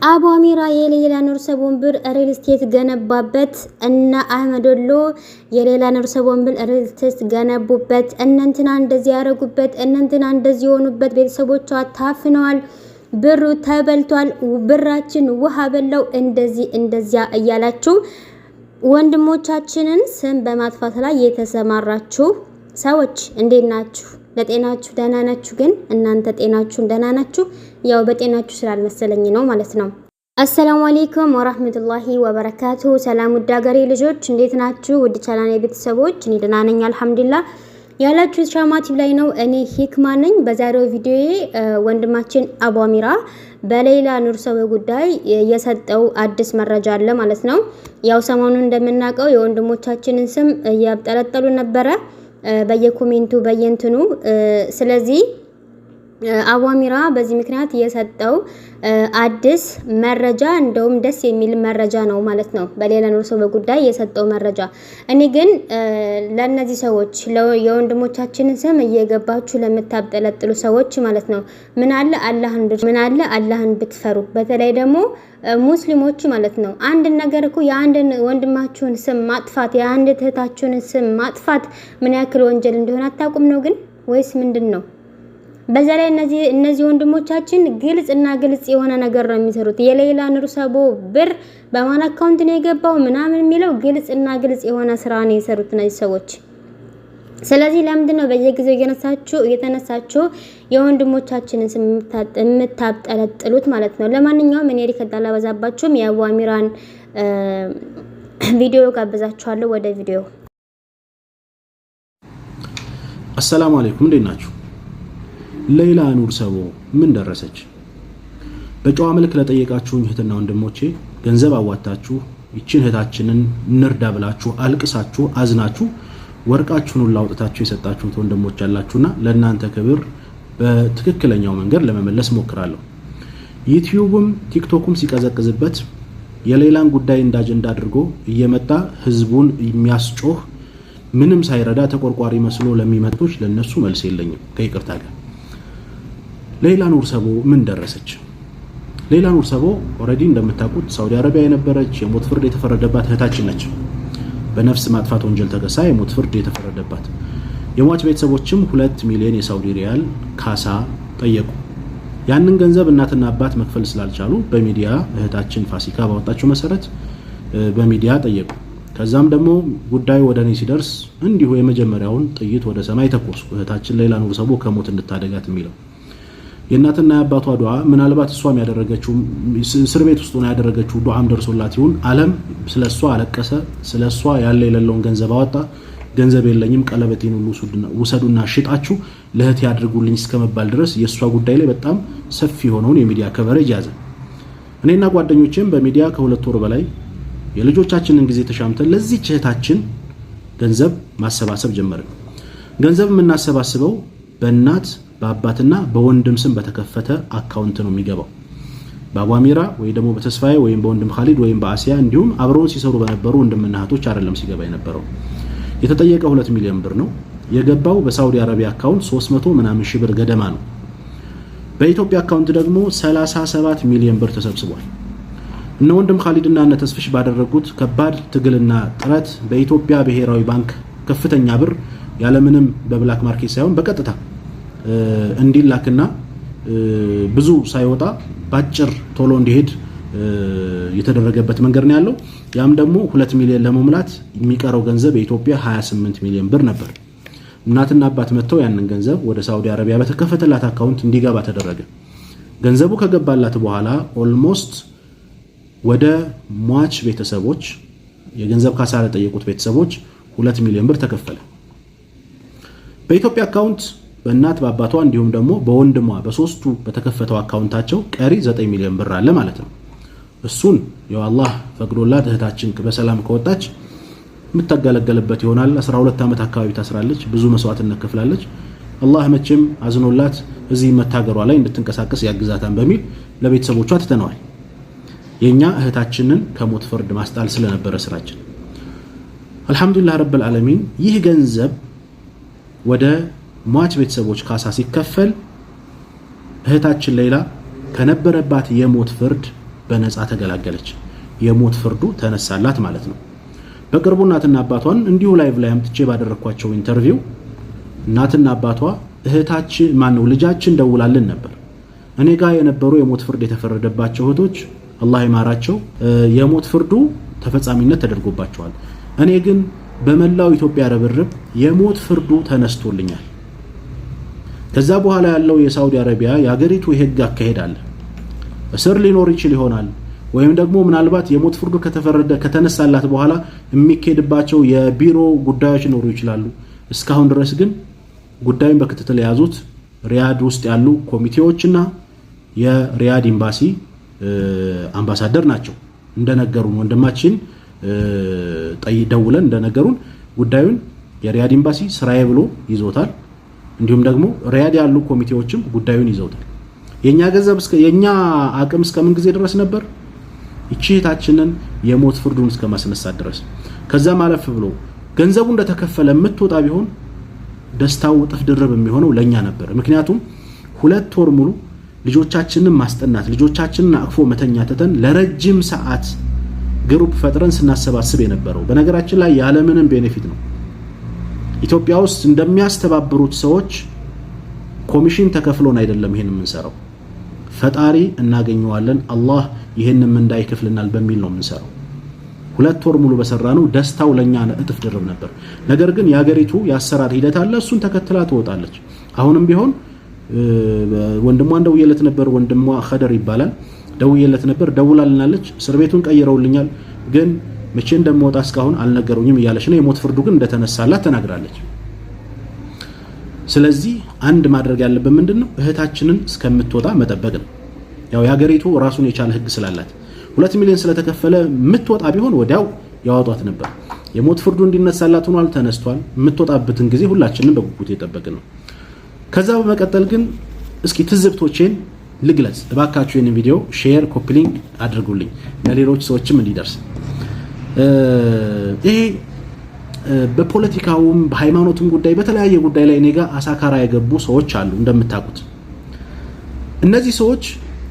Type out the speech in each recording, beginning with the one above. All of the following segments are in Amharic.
አቡ አሚራ የሌላ ኑር ሰቦንብር ሪል ስቴት ገነባበት እና አህመዶሎ የሌላ ኑር ሰቦንብር ሪል ስቴት ገነቡበት እንንትና እንደዚህ ያረጉበት እንንትና እንደዚህ ሆኑበት ቤተሰቦቿ ታፍነዋል ብሩ ተበልቷል ብራችን ውሃ በለው እንደዚያ እያላችሁ ወንድሞቻችንን ስም በማጥፋት ላይ የተሰማራችሁ ሰዎች እንዴት ናችሁ? ለጤናችሁ ደህና ናችሁ? ግን እናንተ ጤናችሁን ደህና ናችሁ? ያው በጤናችሁ ስላልመሰለኝ ነው ማለት ነው። አሰላሙ አለይኩም ወራህመቱላሂ ወበረካቱ። ሰላም ውድ ሀገሬ ልጆች እንዴት ናችሁ? ውድ ቻናሌ ቤተሰቦች እኔ ደህና ነኝ አልሐምዱሊላህ። ያላችሁ ሻማቲቭ ላይ ነው። እኔ ሂክማ ነኝ። በዛሬው ቪዲዮዬ ወንድማችን አቡ አሚራ በሌላ ኑር ሰው ጉዳይ የሰጠው አዲስ መረጃ አለ ማለት ነው። ያው ሰሞኑን እንደምናውቀው የወንድሞቻችንን ስም እያብጠለጠሉ ነበረ በየኮሜንቱ በየንትኑ። ስለዚህ አቡ አሚራ በዚህ ምክንያት የሰጠው አዲስ መረጃ እንደውም ደስ የሚል መረጃ ነው ማለት ነው። በሌላ ኑር ሰው ጉዳይ የሰጠው መረጃ እኔ ግን ለነዚህ ሰዎች የወንድሞቻችንን ስም እየገባችሁ ለምታብጠለጥሉ ሰዎች ማለት ነው ምን አለ አላህን ብትፈሩ። በተለይ ደግሞ ሙስሊሞች ማለት ነው። አንድ ነገር እኮ የአንድን ወንድማችሁን ስም ማጥፋት የአንድ እህታችሁን ስም ማጥፋት ምን ያክል ወንጀል እንደሆነ አታውቁም ነው ግን ወይስ ምንድነው? በዛ ላይ እነዚህ ወንድሞቻችን ግልጽ የሆነ ነገር ነው የሚሰሩት። የሌላ ኑር ሰቦ ብር በማን አካውንት ነው የገባው ምናምን የሚለው ግልጽ የሆነ ስራ ነው የሰሩት እነዚህ ሰዎች። ስለዚህ ለምንድን ነው በየጊዜው እየተነሳችሁ የወንድሞቻችንን ስም የምታብጠለጥሉት ማለት ነው? ለማንኛውም እኔ ሪከዳላ በዛባችሁም የአቡ አሚራን ቪዲዮ ጋብዛችኋለሁ። ወደ ቪዲዮ። አሰላሙ አለይኩም እንዴት ናችሁ? ሌላ ኑር ሰቦ ምን ደረሰች? በጨዋ መልክ ለጠየቃችሁኝ እህትና ወንድሞቼ ገንዘብ አዋጣችሁ ይችን እህታችንን እንርዳ ብላችሁ አልቅሳችሁ አዝናችሁ ወርቃችሁን ሁሉ አውጥታችሁ የሰጣችሁት ወንድሞች ያላችሁና ለእናንተ ክብር በትክክለኛው መንገድ ለመመለስ ሞክራለሁ። ዩቲዩብም ቲክቶኩም ሲቀዘቅዝበት የሌላን ጉዳይ እንደ አጀንዳ አድርጎ እየመጣ ህዝቡን የሚያስጮህ ምንም ሳይረዳ ተቆርቋሪ መስሎ ለሚመጡች ለነሱ መልስ የለኝም ከይቅርታ ጋር። ሌላ ኑር ሰቦ ምን ደረሰች? ሌላ ኑር ሰቦ ኦሬዲ እንደምታውቁት ሳውዲ አረቢያ የነበረች የሞት ፍርድ የተፈረደባት እህታችን ነች። በነፍስ ማጥፋት ወንጀል ተከሳ የሞት ፍርድ የተፈረደባት። የሟች ቤተሰቦችም 2 ሚሊዮን የሳውዲ ሪያል ካሳ ጠየቁ። ያንን ገንዘብ እናትና አባት መክፈል ስላልቻሉ በሚዲያ እህታችን ፋሲካ ባወጣችው መሰረት በሚዲያ ጠየቁ። ከዛም ደግሞ ጉዳዩ ወደኔ ሲደርስ እንዲሁ የመጀመሪያውን ጥይት ወደ ሰማይ ተኮስኩ። እህታችን ሌላ ኑር ሰቦ ከሞት እንድታደጋት የሚለው የእናትና የአባቷ ዱዓ ምናልባት እሷም ያደረገችው እስር ቤት ውስጥ ሆና ያደረገችው ዱዓም ደርሶላት ይሁን ዓለም ስለሷ አለቀሰ። ስለሷ ያለ የሌለውን ገንዘብ አወጣ። ገንዘብ የለኝም ቀለበቴን ሁሉ ውሰዱና ሽጣችሁ ለእህት ያድርጉልኝ እስከመባል ድረስ የሷ ጉዳይ ላይ በጣም ሰፊ ሆነውን የሚዲያ ከቨሬጅ ያዘ። እኔና ጓደኞቼም በሚዲያ ከ2 ወር በላይ የልጆቻችንን ጊዜ ተሻምተን ለዚህ እህታችን ገንዘብ ማሰባሰብ ጀመርን። ገንዘብ የምናሰባስበው በእናት በአባትና በወንድም ስም በተከፈተ አካውንት ነው የሚገባው። በአቡ አሚራ ወይ ደግሞ በተስፋዬ ወይም በወንድም ኻሊድ ወይም በአሲያ እንዲሁም አብረውን ሲሰሩ በነበሩ ወንድምና እህቶች አይደለም ሲገባ የነበረው። የተጠየቀው 2 ሚሊዮን ብር ነው። የገባው በሳውዲ አረቢያ አካውንት 300 ምናምን ሺህ ብር ገደማ ነው። በኢትዮጵያ አካውንት ደግሞ 37 ሚሊዮን ብር ተሰብስቧል። እነ ወንድም ኻሊድና እነ ተስፍሽ ባደረጉት ከባድ ትግልና ጥረት በኢትዮጵያ ብሔራዊ ባንክ ከፍተኛ ብር ያለምንም በብላክ ማርኬት ሳይሆን በቀጥታ እንዲላክና ብዙ ሳይወጣ ባጭር ቶሎ እንዲሄድ የተደረገበት መንገድ ነው ያለው። ያም ደግሞ 2 ሚሊዮን ለመሙላት የሚቀረው ገንዘብ የኢትዮጵያ 28 ሚሊዮን ብር ነበር። እናትና አባት መተው ያንን ገንዘብ ወደ ሳውዲ አረቢያ በተከፈተላት አካውንት እንዲገባ ተደረገ። ገንዘቡ ከገባላት በኋላ ኦልሞስት ወደ ሟች ቤተሰቦች የገንዘብ ካሳ ለጠየቁት ቤተሰቦች 2 ሚሊዮን ብር ተከፈለ። በኢትዮጵያ አካውንት በእናት በአባቷ እንዲሁም ደግሞ በወንድሟ በሶስቱ በተከፈተው አካውንታቸው ቀሪ 9 ሚሊዮን ብር አለ ማለት ነው። እሱን ያው አላህ ፈቅዶላት እህታችን በሰላም ከወጣች የምታገለገልበት ይሆናል። 12 ዓመት አካባቢ ታስራለች። ብዙ መስዋዕትነት ከፍላለች። አላህ መቼም አዝኖላት እዚህ መታገሯ ላይ እንድትንቀሳቀስ ያግዛታን በሚል ለቤተሰቦቿ ትተነዋል። የኛ እህታችንን ከሞት ፍርድ ማስጣል ስለነበረ ስራችን አልহামዱሊላህ ረብል ዓለሚን ይህ ገንዘብ ወደ ሟች ቤተሰቦች ካሳ ሲከፈል እህታችን ሌላ ከነበረባት የሞት ፍርድ በነፃ ተገላገለች። የሞት ፍርዱ ተነሳላት ማለት ነው። በቅርቡ እናትና አባቷን እንዲሁ ላይቭ ላይ አምጥቼ ባደረኳቸው ኢንተርቪው እናትና አባቷ እህታችን ልጃችን ደውላልን ነበር። እኔ ጋር የነበሩ የሞት ፍርድ የተፈረደባቸው እህቶች አላህ ይማራቸው የሞት ፍርዱ ተፈጻሚነት ተደርጎባቸዋል። እኔ ግን በመላው ኢትዮጵያ ረብርብ የሞት ፍርዱ ተነስቶልኛል። ከዛ በኋላ ያለው የሳውዲ አረቢያ የሀገሪቱ የህግ አካሄድ አለ። እስር ሊኖር ይችል ይሆናል ወይም ደግሞ ምናልባት የሞት ፍርዱ ከተነሳላት በኋላ የሚካሄድባቸው የቢሮ ጉዳዮች ሊኖሩ ይችላሉ። እስካሁን ድረስ ግን ጉዳዩን በክትትል የያዙት ሪያድ ውስጥ ያሉ ኮሚቴዎችና የሪያድ ኤምባሲ አምባሳደር ናቸው። እንደነገሩን ወንድማችን ደውለን እንደነገሩን ጉዳዩን የሪያድ ኤምባሲ ስራዬ ብሎ ይዞታል። እንዲሁም ደግሞ ሪያድ ያሉ ኮሚቴዎችም ጉዳዩን ይዘውታል። የኛ አቅም እስከምን ጊዜ ድረስ ነበር? እቺታችንን የሞት ፍርዱን እስከማስነሳት ድረስ። ከዛ ማለፍ ብሎ ገንዘቡ እንደተከፈለ የምትወጣ ቢሆን ደስታው ጥፍ ድርብ የሚሆነው ለኛ ነበር። ምክንያቱም 2 ወር ሙሉ ልጆቻችንን ማስጠናት ልጆቻችንን አቅፎ መተኛ ተተን ለረጅም ሰዓት ግሩፕ ፈጥረን ስናሰባስብ የነበረው በነገራችን ላይ ያለምንም ቤኔፊት ነው። ኢትዮጵያ ውስጥ እንደሚያስተባብሩት ሰዎች ኮሚሽን ተከፍሎን አይደለም ይሄን የምንሰራው። ፈጣሪ እናገኘዋለን አላህ ይሄንን እንዳይከፍልናል በሚል ነው የምንሰራው። 2 ወር ሙሉ በሰራነው ደስታው ለኛ እጥፍ ድርብ ነበር። ነገር ግን የሀገሪቱ ያሰራር ሂደት አለ። እሱን ተከትላ ትወጣለች። አሁንም ቢሆን ወንድሟን ደውዬለት ነበር። ወንድሟ ኸደር ይባላል። ደውዬለት ነበር። ደውላልናለች። እስር ቤቱን ቀይረውልኛል፣ ግን መቼ እንደምወጣ እስካሁን አልነገሩኝም እያለች ነው። የሞት ፍርዱ ግን እንደተነሳላት ተናግራለች። ስለዚህ አንድ ማድረግ ያለብን ምንድነው? እህታችንን እስከምትወጣ መጠበቅ ነው። ያው የሀገሪቱ ራሱን የቻለ ህግ ስላላት 2 ሚሊዮን ስለተከፈለ የምትወጣ ቢሆን ወዲያው ያወጧት ነበር። የሞት ፍርዱ እንዲነሳላት ሆኗል፣ ተነስቷል። የምትወጣበትን ጊዜ ሁላችንም በጉጉት እየጠበቅን ነው። ከዛ በመቀጠል ግን እስኪ ትዝብቶቼን ልግለጽ። እባካችሁ ይህንን ቪዲዮ ሼር፣ ኮፒ ሊንክ አድርጉልኝ ለሌሎች ሰዎችም እንዲደርስ። ይሄ በፖለቲካውም በሃይማኖትም ጉዳይ በተለያየ ጉዳይ ላይ እኔ ጋር አሳካራ የገቡ ሰዎች አሉ እንደምታውቁት። እነዚህ ሰዎች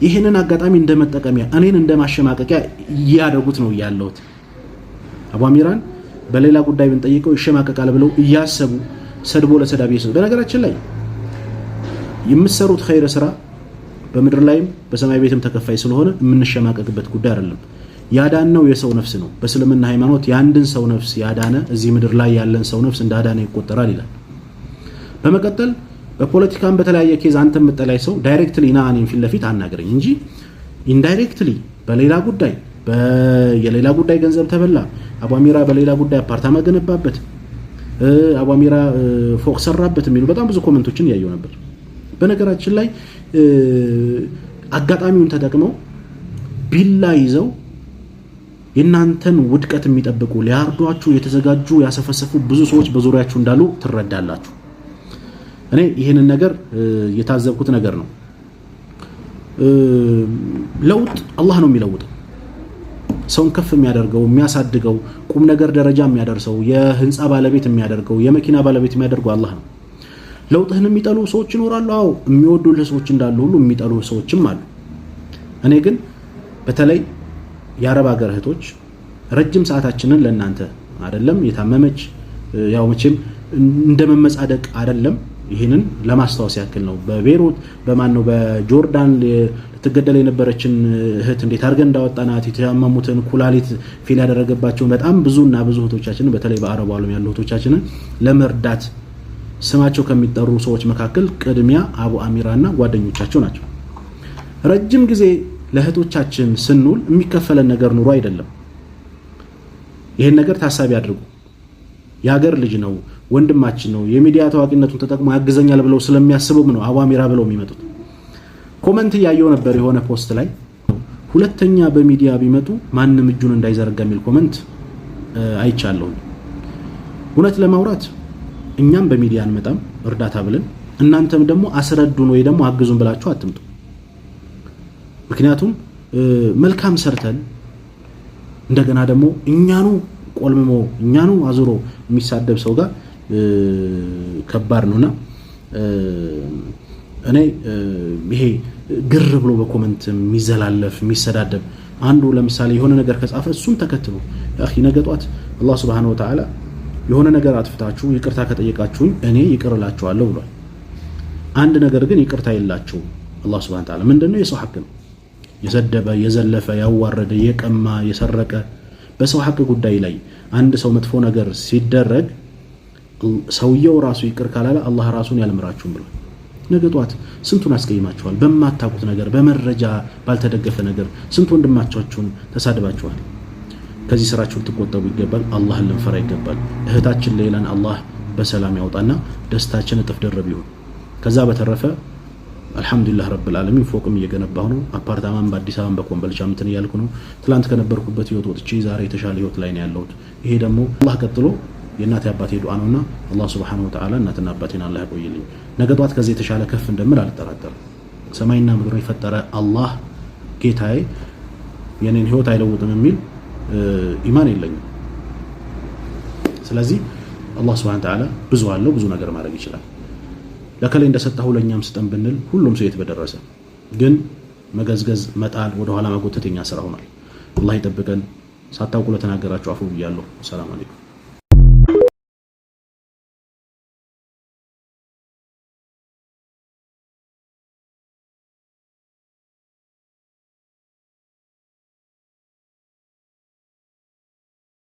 ይሄንን አጋጣሚ እንደመጠቀሚያ እኔን እንደማሸማቀቂያ እያደረጉት ነው ያለሁት። አቡ አሚራን በሌላ ጉዳይ ብንጠይቀው ይሸማቀቃል ብለው እያሰቡ ሰድቦ ለሰዳቢ ይሰጥ። በነገራችን ላይ የምትሰሩት ኸይር ስራ በምድር ላይም በሰማይ ቤትም ተከፋይ ስለሆነ የምንሸማቀቅበት ጉዳይ አይደለም። ያዳነው የሰው ነፍስ ነው። በእስልምና ሃይማኖት ያንድን ሰው ነፍስ ያዳነ እዚህ ምድር ላይ ያለን ሰው ነፍስ እንዳዳነ ይቆጠራል ይላል። በመቀጠል በፖለቲካም በተለያየ ኬዝ አንተ የምጠላይ ሰው ዳይሬክትሊ ና እኔን ፊት ለፊት አናገረኝ እንጂ ኢንዳይሬክትሊ በሌላ ጉዳይ ገንዘብ ተበላ፣ አቡ አሚራ በሌላ ጉዳይ አፓርታማ ገነባበት፣ አቡ አሚራ ፎቅ ሰራበት የሚሉ በጣም ብዙ ኮሜንቶችን ያየው ነበር። በነገራችን ላይ አጋጣሚውን ተጠቅመው ቢላ ይዘው የናንተን ውድቀት የሚጠብቁ ሊያርዷችሁ የተዘጋጁ ያሰፈሰፉ ብዙ ሰዎች በዙሪያችሁ እንዳሉ ትረዳላችሁ። እኔ ይሄንን ነገር የታዘብኩት ነገር ነው። ለውጥ አላህ ነው የሚለውጠው። ሰውን ከፍ የሚያደርገው የሚያሳድገው ቁም ነገር ደረጃ የሚያደርሰው የህንፃ ባለቤት የሚያደርገው የመኪና ባለቤት የሚያደርገው አላህ ነው። ለውጥህን የሚጠሉ ሰዎች ይኖራሉ። አዎ የሚወዱልህ ሰዎች እንዳሉ ሁሉ የሚጠሉ ሰዎችም አሉ። እኔ ግን በተለይ የአረብ ሀገር እህቶች ረጅም ሰዓታችንን ለእናንተ አይደለም የታመመች ያው መቼም እንደመመጻደቅ አይደለም ይሄንን ለማስታወስ ያክል ነው። በቤሩት በጆርዳን ልትገደል የነበረችን እህት እንዴት አድርገን እንዳወጣናት የተያመሙትን ኩላሊት ፌል ያደረገባቸውን በጣም ብዙና ብዙ እህቶቻችንን በተለይ በአረብ ዓለም ያሉ እህቶቻችንን ለመርዳት ስማቸው ከሚጠሩ ሰዎች መካከል ቅድሚያ አቡ አሚራና ጓደኞቻቸው ናቸው። ረጅም ጊዜ ለእህቶቻችን ስንውል የሚከፈለን ነገር ኑሮ አይደለም። ይሄን ነገር ታሳቢ አድርጉ። የሀገር ልጅ ነው፣ ወንድማችን ነው፣ የሚዲያ ታዋቂነቱን ተጠቅሞ ያግዘኛል ብለው ስለሚያስቡም ነው አቡ አሚራ ብለው የሚመጡት። ኮመንት ያየው ነበር የሆነ ፖስት ላይ ሁለተኛ በሚዲያ ቢመጡ ማንም እጁን እንዳይዘረጋ የሚል ኮመንት አይቻለሁ። እውነት ለማውራት እኛም በሚዲያ አንመጣም እርዳታ ብለን፣ እናንተም ደግሞ አስረዱን ወይ ደግሞ አግዙን ብላችሁ አትምጡ። ምክንያቱም መልካም ሰርተን እንደገና ደግሞ እኛኑ ቆልምሞ እኛኑ አዙሮ የሚሳደብ ሰው ጋር ከባድ ነውና እኔ ይሄ ግር ብሎ በኮመንት የሚዘላለፍ የሚሰዳደብ አንዱ ለምሳሌ የሆነ ነገር ከጻፈ እሱም ተከትሎ ያኺ ነገጧት አላህ Subhanahu Wa Ta'ala የሆነ ነገር አጥፍታችሁ ይቅርታ ከጠየቃችሁኝ እኔ ይቅር እላችኋለሁ ብሏል። አንድ ነገር ግን ይቅርታ የላችሁ አላህ Subhanahu Wa Ta'ala ምንድነው የሰው ሐቅ ነው። የሰደበ የዘለፈ ያዋረደ የቀማ የሰረቀ በሰው ሐቅ ጉዳይ ላይ አንድ ሰው መጥፎ ነገር ሲደረግ ሰውየው ራሱ ይቅር ካላለ አላህ ራሱን ያልምራችሁም ብሏል። ነገጧት ስንቱን አስቀይማችኋል በማታውቁት ነገር በመረጃ ባልተደገፈ ነገር ስንት ወንድማቻችሁን ተሳድባችኋል። ከዚህ ስራችሁ ልትቆጠቡ ይገባል። አላህን ልንፈራ ይገባል። እህታችን ሌላን አላህ በሰላም ያውጣና ደስታችን እጥፍ ደረብ ይሁን። ከዛ በተረፈ አልহামዱሊላህ ረብል ዓለሚን ፎቅም እየገነባሁ ነው። አፓርታማም በአዲስ አበባ በኮምቦልቻ እንትን እያልኩ ነው። ትላንት ከነበርኩበት ህይወት ወጥቼ ዛሬ የተሻለ ህይወት ላይ ነው ያለሁት። ይሄ ደግሞ አላህ ቀጥሎ የእናቴ አባቴ ዱዓ ነውና አላህ Subhanahu Wa Ta'ala እናትና አባቴን አላህ ያቆይልኝ። ነገ ጧት ከዚህ የተሻለ ከፍ እንደምል አልጠራጠርም። ሰማይና ምድርን የፈጠረ አላህ ጌታዬ የኔን ህይወት አይለውጥም የሚል ኢማን የለኝም። ስለዚህ አላህ Subhanahu Wa Ta'ala ብዙ አለው ብዙ ነገር ማድረግ ይችላል። ለከለ እንደሰጣው ለኛም ስጠን ብንል ሁሉም ሰው በደረሰ ግን መገዝገዝ መጣል ወደ ኋላ ማጎተት የኛ ስራ ሆኗል። አላህ ይጠብቀን። ሳታውቁ ለተናገራችሁ አፉ ብያለሁ። ሰላም አለይኩም።